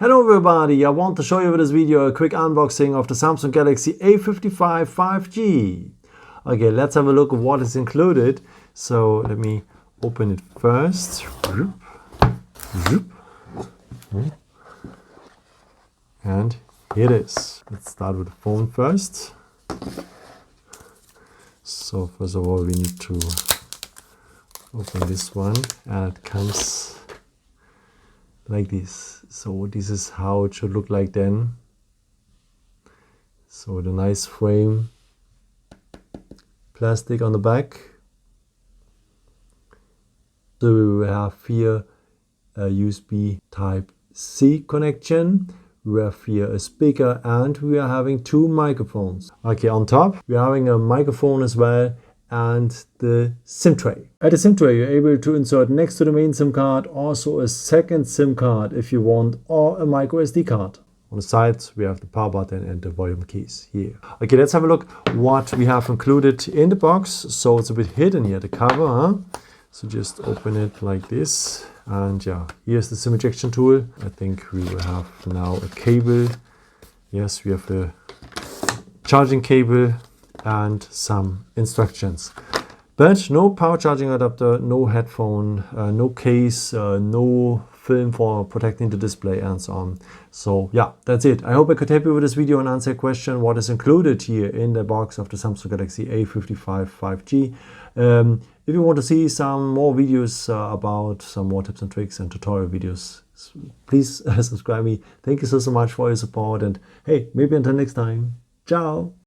Hello everybody, I want to show you with this video a quick unboxing of the Samsung Galaxy A55 5G. Okay, let's have a look at what is included. So let me open it first. And here it is. Let's start with the phone first. So first of all we need to open this one, and it comes like this. So this is how it should look like then. So the nice frame, plastic on the back. So we will have here a USB Type-C connection. We have here a speaker, and we are having two microphones. Okay, on top we are having a microphone as well, and the SIM tray. At the SIM tray you're able to insert next to the main SIM card also a second SIM card if you want, or a micro SD card. On the sides we have the power button and the volume keys here. Okay, let's have a look what we have included in the box. So it's a bit hidden here, the cover, huh? So just open it like this, and yeah, here's the SIM ejection tool. I think we will have now a cable. Yes, we have a charging cable and some instructions, but no power charging adapter, no headphone, no case, no film for protecting the display, and so on. So yeah, that's it. I hope I could help you with this video and answer a question what is included here in the box of the Samsung Galaxy A55 5G. If you want to see some more videos about some more tips and tricks and tutorial videos, please subscribe me. Thank you so much for your support, and hey, maybe until next time. Ciao.